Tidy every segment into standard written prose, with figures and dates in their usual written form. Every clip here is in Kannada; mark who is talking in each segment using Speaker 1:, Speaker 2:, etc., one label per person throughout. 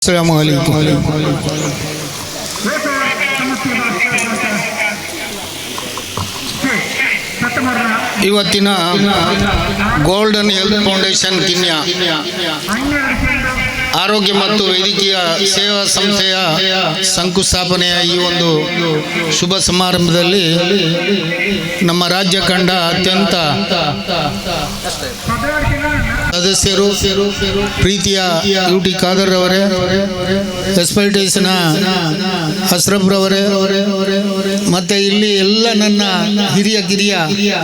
Speaker 1: ಅಸ್ಸಲಾಮು ಅಲೈಕುಂ. ಇವತ್ತಿನ ಗೋಲ್ಡನ್ ಹೆಲ್ತ್ ಫೌಂಡೇಶನ್ ಕಿನ್ಯಾ ಆರೋಗ್ಯ ಮತ್ತು ವೈದ್ಯಕೀಯ ಸೇವಾ ಸಂಸ್ಥೆಯ ಶಂಕುಸ್ಥಾಪನೆಯ ಈ ಒಂದು ಶುಭ ಸಮಾರಂಭದಲ್ಲಿ ನಮ್ಮ ರಾಜ್ಯ ಕಂಡ ಅತ್ಯಂತ ಸದಸ್ಯರು, ಪ್ರೀತಿಯ ಯುಟಿ ಖಾದರ್ ಅವರೇ, ಎಸ್ಪೈಟೈಸ್ನ ಅಶ್ರಫ್ ರವರೇ, ಮತ್ತೆ ಇಲ್ಲಿ ಎಲ್ಲ ನನ್ನ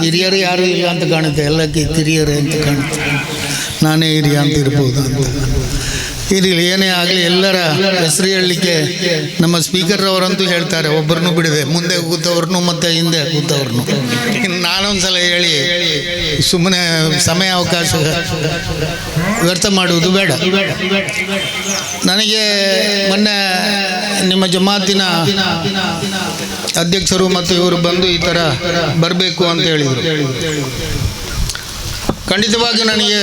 Speaker 1: ಹಿರಿಯರು ಯಾರು ಇಲ್ಲ ಅಂತ ಕಾಣುತ್ತೆ, ಎಲ್ಲ ಕಿರಿಯರೇ ಅಂತ ಕಾಣುತ್ತೆ, ನಾನೇ ಹಿರಿಯ ಅಂತ ಇರ್ಬೋದು ಅಂತ. ಇರಲಿ, ಏನೇ ಆಗಲಿ, ಎಲ್ಲರ ಹೆಸರು ಹೇಳಲಿಕ್ಕೆ ನಮ್ಮ ಸ್ಪೀಕರ್ ಅವರಂತೂ ಹೇಳ್ತಾರೆ, ಒಬ್ಬರನ್ನು ಬಿಡದೆ, ಮುಂದೆ ಕೂತವ್ರನ್ನು ಮತ್ತು ಹಿಂದೆ ಕೂತವ್ರನ್ನು. ನಾನೊಂದ್ಸಲ ಹೇಳಿ ಸುಮ್ಮನೆ ಸಮಯ ಅವಕಾಶ ವ್ಯರ್ಥ ಮಾಡುವುದು ಬೇಡ. ನನಗೆ ಮೊನ್ನೆ ನಿಮ್ಮ ಜಮಾತಿನ ಅಧ್ಯಕ್ಷರು ಮತ್ತು ಇವರು ಬಂದು ಈ ಥರ ಬರಬೇಕು ಅಂತ ಹೇಳಿದರು. ಖಂಡಿತವಾಗಿ ನನಗೆ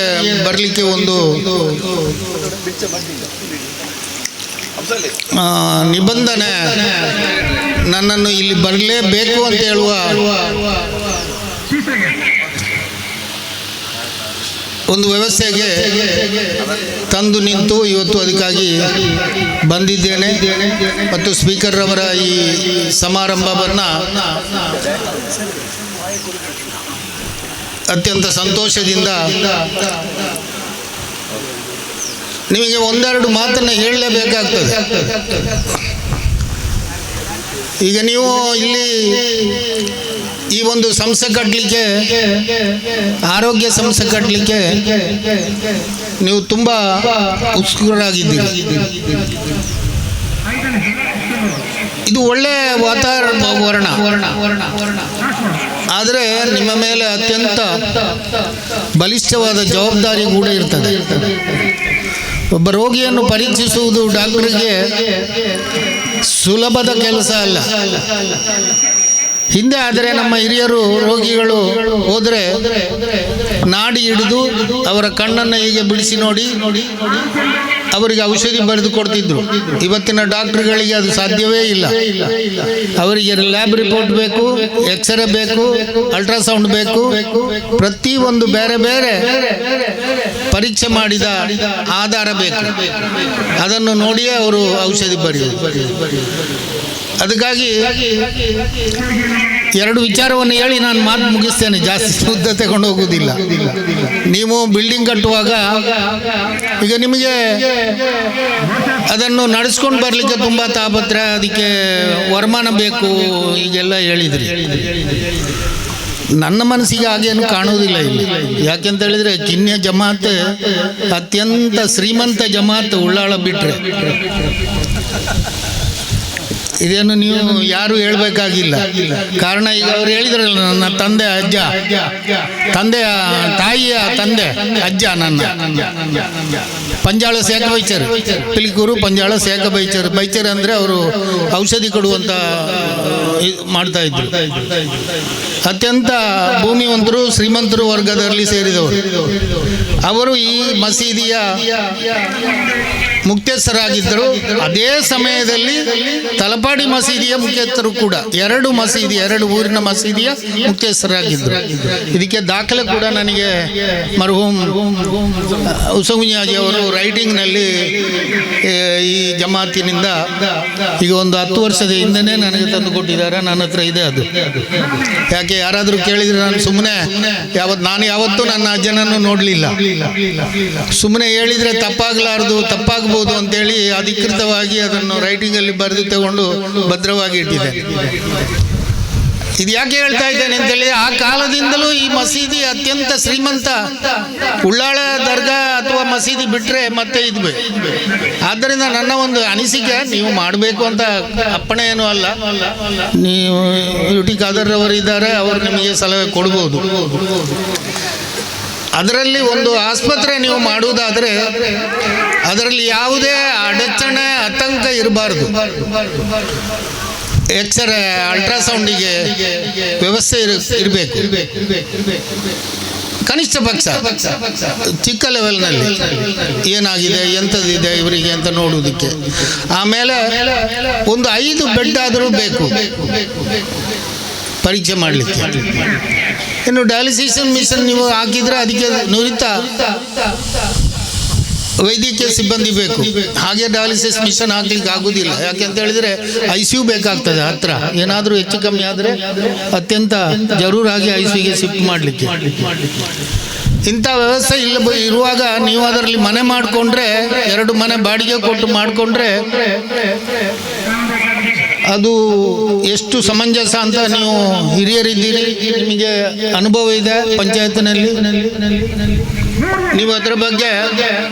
Speaker 1: ಬರಲಿಕ್ಕೆ ಒಂದು ನಿಬಂಧನೆ, ನನ್ನನ್ನು ಇಲ್ಲಿ ಬರಲೇಬೇಕು ಅಂತ ಹೇಳುವ ಒಂದು ವ್ಯವಸ್ಥೆಗೆ ತಂದು ನಿಂತು ಇವತ್ತು ಅದಕ್ಕಾಗಿ ಬಂದಿದ್ದೇನೆ. ಮತ್ತು ಸ್ಪೀಕರ್ ಅವರ ಈ ಸಮಾರಂಭವನ್ನು ಅತ್ಯಂತ ಸಂತೋಷದಿಂದ ನಿಮಗೆ ಒಂದೆರಡು ಮಾತನ್ನು ಹೇಳಲೇಬೇಕಾಗ್ತದೆ. ಈಗ ನೀವು ಇಲ್ಲಿ ಈ ಒಂದು ಸಂಸ್ಥೆ ಕಟ್ಟಲಿಕ್ಕೆ, ಆರೋಗ್ಯ ಸಂಸ್ಥೆ ಕಟ್ಟಲಿಕ್ಕೆ ನೀವು ತುಂಬ ಉತ್ಸುಕರಾಗಿದ್ದೀರಿ. ಇದು ಒಳ್ಳೆಯ ವಾತಾವರಣ, ಆದರೆ ನಿಮ್ಮ ಮೇಲೆ ಅತ್ಯಂತ ಬಲಿಷ್ಠವಾದ ಜವಾಬ್ದಾರಿ ಕೂಡ ಇರ್ತದೆ. ಒಬ್ಬ ರೋಗಿಯನ್ನು ಪರೀಕ್ಷಿಸುವುದು ಡಾಕ್ಟರ್ಗೆ ಸುಲಭದ ಕೆಲಸ ಅಲ್ಲ. ಹಿಂದೆ ಆದರೆ ನಮ್ಮ ಹಿರಿಯರು ರೋಗಿಗಳು ಹೋದರೆ ನಾಡಿ ಹಿಡಿದು ಅವರ ಕಣ್ಣನ್ನು ಹೀಗೆ ಬಿಡಿಸಿ ನೋಡಿ ಅವರಿಗೆ ಔಷಧಿ ಬರೆದು ಕೊಡ್ತಿದ್ರು. ಇವತ್ತಿನ ಡಾಕ್ಟರ್ಗಳಿಗೆ ಅದು ಸಾಧ್ಯವೇ ಇಲ್ಲ. ಅವರಿಗೆ ಲ್ಯಾಬ್ ರಿಪೋರ್ಟ್ ಬೇಕು, ಎಕ್ಸ್ರೇ ಬೇಕು, ಅಲ್ಟ್ರಾಸೌಂಡ್ ಬೇಕು, ಪ್ರತಿಯೊಂದು ಬೇರೆ ಬೇರೆ ಪರೀಕ್ಷೆ ಮಾಡಿದ ಆಧಾರ ಬೇಕು. ಅದನ್ನು ನೋಡಿಯೇ ಅವರು ಔಷಧಿ ಬರೆಯುವುದು. ಅದಕ್ಕಾಗಿ ಎರಡು ವಿಚಾರವನ್ನು ಹೇಳಿ ನಾನು ಮಾತು ಮುಗಿಸ್ತೇನೆ, ಜಾಸ್ತಿ ಉದ್ದ ತಗೊಂಡು ಹೋಗುವುದಿಲ್ಲ. ನೀವು ಬಿಲ್ಡಿಂಗ್ ಕಟ್ಟುವಾಗ ಈಗ ನಿಮಗೆ ಅದನ್ನು ನಡೆಸ್ಕೊಂಡು ಬರಲಿಕ್ಕೆ ತುಂಬ ತಾಪತ್ರೆ, ಅದಕ್ಕೆ ವರಮಾನ ಬೇಕು, ಈಗೆಲ್ಲ ಹೇಳಿದ್ರಿ. ನನ್ನ ಮನಸ್ಸಿಗೆ ಹಾಗೇನು ಕಾಣುವುದಿಲ್ಲ ಇಲ್ಲಿ. ಯಾಕೆಂತ ಹೇಳಿದರೆ ಕಿನ್ಯ ಜಮಾತ್ ಅತ್ಯಂತ ಶ್ರೀಮಂತ ಜಮಾತ್, ಉಳ್ಳಾಳ ಬಿಟ್ಟರೆ. ಇದೇನು ನೀವು ಯಾರು ಹೇಳಬೇಕಾಗಿಲ್ಲ. ಕಾರಣ ಈಗ ಅವ್ರು ಹೇಳಿದ್ರಲ್ಲ, ನನ್ನ ತಂದೆ ಅಜ್ಜ, ತಾಯಿಯ ತಂದೆ ಅಜ್ಜ ನನ್ನ ಪಂಜಾಳ ಸೇಕ ಬೈಚರ್, ಪಿಲಿಕೂರು ಪಂಜಾಳ ಸೇಕ ಬೈಚರ್ ಅಂದರೆ ಅವರು ಔಷಧಿ ಕೊಡುವಂತ ಮಾಡ್ತಾ ಇದ್ರು. ಅತ್ಯಂತ ಭೂಮಿವಂತರು, ಶ್ರೀಮಂತರು ವರ್ಗದಲ್ಲಿ ಸೇರಿದವರು. ಅವರು ಈ ಮಸೀದಿಯ ಮುಖ್ಯಸ್ಥರಾಗಿದ್ದರು. ಅದೇ ಸಮಯದಲ್ಲಿ ತಲಪಾಡಿ ಮಸೀದಿಯ ಮುಖ್ಯಸ್ಥರು ಕೂಡ, ಎರಡು ಊರಿನ ಮಸೀದಿಯ ಮುಖ್ಯಸ್ಥರಾಗಿದ್ದರು. ಇದಕ್ಕೆ ದಾಖಲೆ ಕೂಡ ನನಗೆ ಮರ್ಹೂಮ್ ಉಸಗುಂಜಾಜಿ ಅವರು ರೈಟಿಂಗ್ನಲ್ಲಿ ಈ ಜಮಾತಿನಿಂದ ಈಗ ಒಂದು 10 ವರ್ಷದ ಹಿಂದೆನೇ ನನಗೆ ತಂದು ಕೊಟ್ಟಿದ್ದಾರೆ. ನನ್ನ ಹತ್ರ ಇದೆ ಅದು. ಯಾಕೆ ಯಾರಾದರೂ ಕೇಳಿದರೆ ನಾನು ಸುಮ್ಮನೆ ನಾನು ಯಾವತ್ತೂ ನನ್ನ ಅಜ್ಜನನ್ನು ನೋಡಲಿಲ್ಲ. ಸುಮ್ಮನೆ ಹೇಳಿದರೆ ತಪ್ಪಾಗಬಹುದು ಅಂತೇಳಿ ಅಧಿಕೃತವಾಗಿ ಅದನ್ನು ರೈಟಿಂಗಲ್ಲಿ ಬರೆದು ತಗೊಂಡು ಭದ್ರವಾಗಿ ಇಟ್ಟಿದೆ. ಇದು ಯಾಕೆ ಹೇಳ್ತಾ ಇದ್ದೇನೆ ಅಂತ ಹೇಳಿದ್ರೆ, ಆ ಕಾಲದಿಂದಲೂ ಈ ಮಸೀದಿ ಅತ್ಯಂತ ಶ್ರೀಮಂತ. ಉಳ್ಳಾಳ ದರ್ಗಾ ಅಥವಾ ಮಸೀದಿ ಬಿಟ್ಟರೆ ಮತ್ತೆ ಇದ್ವಿ. ಆದ್ದರಿಂದ ನನ್ನ ಒಂದು ಅನಿಸಿಕೆ, ನೀವು ಮಾಡಬೇಕು ಅಂತ ಅಪ್ಪಣೆ ಏನೂ ಅಲ್ಲ, ನೀವು ಯುಟಿ ಖಾದರ್ ಅವರು ಇದ್ದಾರೆ, ಅವರು ನಿಮಗೆ ಸಲಹೆ ಕೊಡ್ಬೋದು. ಅದರಲ್ಲಿ ಒಂದು ಆಸ್ಪತ್ರೆ ನೀವು ಮಾಡುವುದಾದರೆ ಅದರಲ್ಲಿ ಯಾವುದೇ ಅಡಚಣೆ, ಆತಂಕ ಇರಬಾರ್ದು. ಎಕ್ಸ್ರೇ, ಅಲ್ಟ್ರಾಸೌಂಡಿಗೆ ವ್ಯವಸ್ಥೆ ಇರಬೇಕು. ಕನಿಷ್ಠ ಪಕ್ಷ ಚಿಕ್ಕ ಲೆವೆಲ್ನಲ್ಲಿ ಏನಾಗಿದೆ ಎಂಥದ್ದಿದೆ ಇವರಿಗೆ ಅಂತ ನೋಡುವುದಕ್ಕೆ. ಆಮೇಲೆ ಒಂದು 5 ಬೆಡ್ ಆದರೂ ಬೇಕು ಪರೀಕ್ಷೆ ಮಾಡಲಿಕ್ಕೆ. ಇನ್ನು ಡಯಾಲಿಸಿಸ್ ಮಿಷನ್ ನೀವು ಹಾಕಿದರೆ ಅದಕ್ಕೆ ನುರಿತ ವೈದ್ಯಕೀಯ ಸಿಬ್ಬಂದಿ ಬೇಕು. ಹಾಗೆ ಡಯಾಲಿಸಿಸ್ ಮಿಷನ್ ಹಾಕ್ಲಿಕ್ಕೆ ಆಗುವುದಿಲ್ಲ. ಯಾಕೆಂತ ಹೇಳಿದರೆ ICU ಬೇಕಾಗ್ತದೆ ಹತ್ರ. ಏನಾದರೂ ಹೆಚ್ಚು ಕಮ್ಮಿ ಆದರೆ ಅತ್ಯಂತ ಜರೂರಾಗಿ ICUಗೆ ಶಿಫ್ಟ್ ಮಾಡಲಿಕ್ಕೆ. ಇಂಥ ವ್ಯವಸ್ಥೆ ಇರುವಾಗ ನೀವು ಅದರಲ್ಲಿ ಮನೆ ಮಾಡಿಕೊಂಡ್ರೆ, 2 ಮನೆ ಬಾಡಿಗೆ ಕೊಟ್ಟು ಮಾಡಿಕೊಂಡ್ರೆ ಅದು ಎಷ್ಟು ಸಮಂಜಸ ಅಂತ ನೀವು ಹಿರಿಯರಿದ್ದೀರಿ, ನಿಮಗೆ ಅನುಭವ ಇದೆ ಪಂಚಾಯತ್ನಲ್ಲಿ. ನೀವು ಅದರ ಬಗ್ಗೆ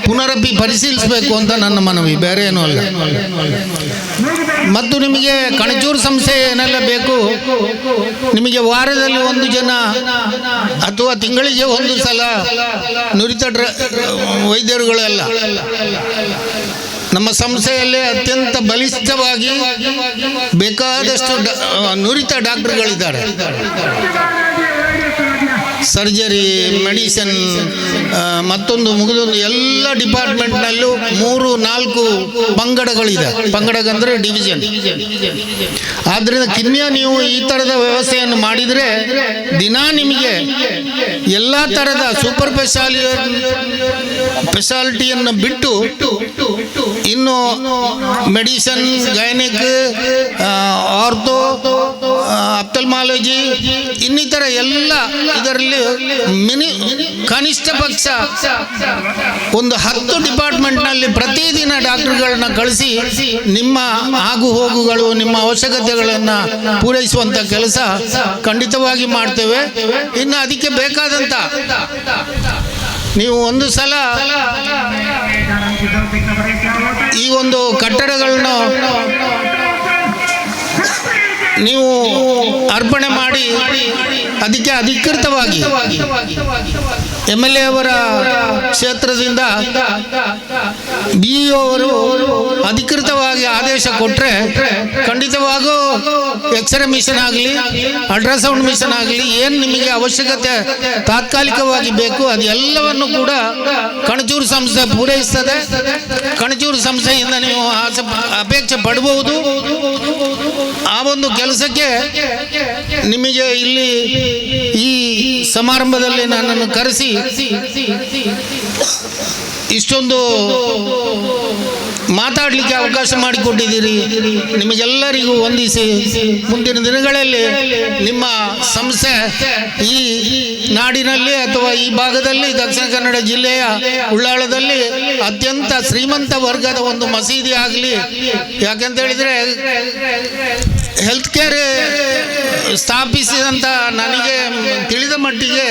Speaker 1: ಪುನರಪಿ ಪರಿಶೀಲಿಸಬೇಕು ಅಂತ ನನ್ನ ಮನವಿ, ಬೇರೆ ಏನೂ ಅಲ್ಲ. ಮತ್ತು ನಿಮಗೆ ಕಣಚೂರು ಸಂಸ್ಥೆ ಏನೆಲ್ಲ ಬೇಕು, ನಿಮಗೆ ವಾರದಲ್ಲಿ 1 ಜನ ಅಥವಾ ತಿಂಗಳಿಗೆ 1 ಸಲ ನುರಿತ ವೈದ್ಯರುಗಳೆಲ್ಲ ನಮ್ಮ ಸಂಸ್ಥೆಯಲ್ಲೇ ಅತ್ಯಂತ ಬಲಿಷ್ಠವಾಗಿ ಬೇಕಾದಷ್ಟು ನುರಿತ ಡಾಕ್ಟರ್ಗಳಿದ್ದಾರೆ. ಸರ್ಜರಿ, ಮೆಡಿಸಿನ್, ಮತ್ತೊಂದು ಮುಗಿದೊಂದು ಎಲ್ಲ ಡಿಪಾರ್ಟ್ಮೆಂಟ್ನಲ್ಲೂ 3-4 ಪಂಗಡಗಳಿದೆ. ಪಂಗಡಗಂದರೆ ಡಿವಿಷನ್. ಆದ್ದರಿಂದ ಕಿನ್ಯ ನೀವು ಈ ಥರದ ವ್ಯವಸ್ಥೆಯನ್ನು ಮಾಡಿದರೆ ದಿನ ನಿಮಗೆ ಎಲ್ಲ ಥರದ ಸೂಪರ್ ಸ್ಪೆಷಾಲಿಟಿಯನ್ನು ಬಿಟ್ಟು ಇನ್ನು ಮೆಡಿಸಿನ್, ಗೈನಿಕ್, ಆರ್ಥೋ, ಆಪ್ಥಲ್ಮಾಲಜಿ ಇನ್ನಿತರ ಎಲ್ಲ ಇದರಲ್ಲಿ ಕನಿಷ್ಠ ಪಕ್ಷ ಒಂದು 10 ಡಿಪಾರ್ಟ್ಮೆಂಟ್ನಲ್ಲಿ ಪ್ರತಿದಿನ ಡಾಕ್ಟರ್ಗಳನ್ನ ಕಳಿಸಿ ನಿಮ್ಮ ಆಗು ಹೋಗುಗಳು, ನಿಮ್ಮ ಅವಶ್ಯಕತೆಗಳನ್ನು ಪೂರೈಸುವಂಥ ಕೆಲಸ ಖಂಡಿತವಾಗಿ ಮಾಡ್ತೇವೆ. ಇನ್ನು ಅದಕ್ಕೆ ಬೇಕಾದಂಥ ನೀವು ಒಂದು ಸಲ ಈ ಒಂದು ಕಟ್ಟಡಗಳನ್ನು ನೀವು ಅರ್ಪಣೆ ಮಾಡಿ ಅದಕ್ಕೆ ಅಧಿಕೃತವಾಗಿ MLA ಅವರ ಕ್ಷೇತ್ರದಿಂದ BEO ಅವರು ಅಧಿಕೃತವಾಗಿ ಆದೇಶ ಕೊಟ್ಟರೆ ಖಂಡಿತವಾಗೂ ಎಕ್ಸ್ರೇ ಮಿಷನ್ ಆಗಲಿ, ಅಲ್ಟ್ರಾಸೌಂಡ್ ಮಿಷನ್ ಆಗಲಿ, ಏನು ನಿಮಗೆ ಅವಶ್ಯಕತೆ ತಾತ್ಕಾಲಿಕವಾಗಿ ಬೇಕು ಅದೆಲ್ಲವನ್ನು ಕೂಡ ಕಣಚೂರು ಸಂಸ್ಥೆ ಪೂರೈಸ್ತದೆ. ಕಣಚೂರು ಸಂಸ್ಥೆಯಿಂದ ನೀವು ಅಪೇಕ್ಷೆ ಪಡಬಹುದು. ಆ ಒಂದು ಕೆಲಸಕ್ಕೆ ನಿಮಗೆ ಇಲ್ಲಿ ಈ ಸಮಾರಂಭದಲ್ಲಿ ನನ್ನನ್ನು ಕರೆಸಿ ಇಷ್ಟೊಂದು ಮಾತಾಡಲಿಕ್ಕೆ ಅವಕಾಶ ಮಾಡಿಕೊಟ್ಟಿದ್ದೀರಿ. ನಿಮಗೆಲ್ಲರಿಗೂ ವಂದಿಸಿ ಮುಂದಿನ ದಿನಗಳಲ್ಲಿ ನಿಮ್ಮ ಸಂಸ್ಥೆ ಈ ನಾಡಿನಲ್ಲಿ ಅಥವಾ ಈ ಭಾಗದಲ್ಲಿ ದಕ್ಷಿಣ ಕನ್ನಡ ಜಿಲ್ಲೆಯ ಉಳ್ಳಾಳದಲ್ಲಿ ಅತ್ಯಂತ ಶ್ರೀಮಂತ ವರ್ಗದ ಒಂದು ಮಸೀದಿ ಆಗಲಿ. ಯಾಕೆಂತ ಹೇಳಿದರೆ ಹೆಲ್ತ್ ಕೇರ್ ಸ್ಥಾಪಿಸಿದಂಥ ನನಗೆ ತಿಳಿದ ಮಟ್ಟಿಗೆ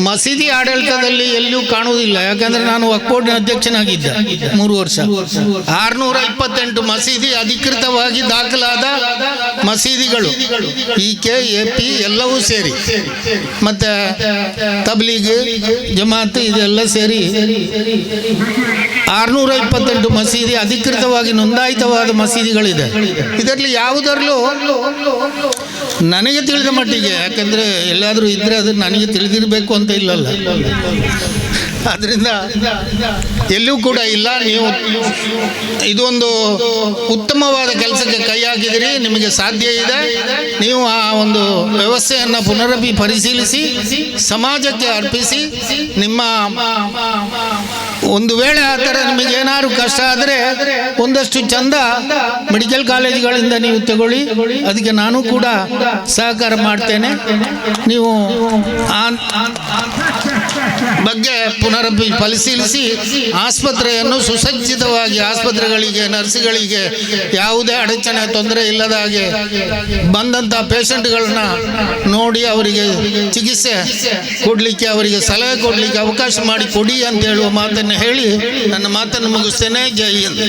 Speaker 1: ಮಸೀದಿ ಆಡಳಿತದಲ್ಲಿ ಎಲ್ಲೂ ಕಾಣುವುದಿಲ್ಲ. ಯಾಕಂದರೆ ನಾನು ವಕ್ಫ್ ಬೋರ್ಡಿನ ಅಧ್ಯಕ್ಷನಾಗಿದ್ದೆ 3 ವರ್ಷ. 628 ಮಸೀದಿ ಅಧಿಕೃತವಾಗಿ ದಾಖಲಾದ ಮಸೀದಿಗಳು PK AP ಎಲ್ಲವೂ ಸೇರಿ, ಮತ್ತು ತಬ್ಲೀಗ್, ಜಮಾತ್ ಇದೆಲ್ಲ ಸೇರಿ 628 ಮಸೀದಿ ಅಧಿಕೃತವಾಗಿ ನೋಂದಾಯಿತವಾದ ಮಸೀದಿಗಳಿದೆ. ಇದರಲ್ಲಿ ಯಾವುದರಲ್ಲೂ ನನಗೆ ತಿಳಿದ ಮಟ್ಟಿಗೆ, ಯಾಕೆಂದರೆ ಎಲ್ಲಾದರೂ ಇದ್ದರೆ ಅದು ನನಗೆ ತಿಳಿದಿರಬೇಕು ಅಂತ ಇಲ್ಲಲ್ಲ, ಆದ್ದರಿಂದ ಎಲ್ಲೂ ಕೂಡ ಇಲ್ಲ. ನೀವು ಇದೊಂದು ಉತ್ತಮವಾದ ಕೆಲಸಕ್ಕೆ ಕೈ ಹಾಕಿದಿರಿ, ನಿಮಗೆ ಸಾಧ್ಯ ಇದೆ. ನೀವು ಆ ಒಂದು ವ್ಯವಸ್ಥೆಯನ್ನು ಪುನರಪಿ ಪರಿಶೀಲಿಸಿ ಸಮಾಜಕ್ಕೆ ಅರ್ಪಿಸಿ, ನಿಮ್ಮ ಒಂದು ವೇಳೆ ಆ ಥರ ನಿಮಗೇನಾದ್ರು ಕಷ್ಟ ಆದರೆ ಒಂದಷ್ಟು ಚಂದ ಮೆಡಿಕಲ್ ಕಾಲೇಜುಗಳಿಂದ ನೀವು ತಗೊಳ್ಳಿ, ಅದಕ್ಕೆ ನಾನು ಕೂಡ ಸಹಕಾರ ಮಾಡ್ತೇನೆ. ನೀವು ಬಗ್ಗೆ ಪುನರಪಿ ಪರಿಶೀಲಿಸಿ ಆಸ್ಪತ್ರೆಯನ್ನು ಸುಸಜ್ಜಿತವಾಗಿ, ಆಸ್ಪತ್ರೆಗಳಿಗೆ, ನರ್ಸ್ಗಳಿಗೆ ಯಾವುದೇ ಅಡಚಣೆ ತೊಂದರೆ ಇಲ್ಲದ ಹಾಗೆ ಬಂದಂಥ ಪೇಷಂಟ್ಗಳನ್ನ ನೋಡಿ ಅವರಿಗೆ ಚಿಕಿತ್ಸೆ ಕೊಡಲಿಕ್ಕೆ, ಅವರಿಗೆ ಸಲಹೆ ಕೊಡಲಿಕ್ಕೆ ಅವಕಾಶ ಮಾಡಿ ಕೊಡಿ ಅಂತ ಹೇಳುವ ಮಾತನ್ನು ಹೇಳಿ ನನ್ನ ಮಾತನ್ನು ಮುಗಿಸ್ತೇನೆ. ಜೈ ಹಿಂದ್.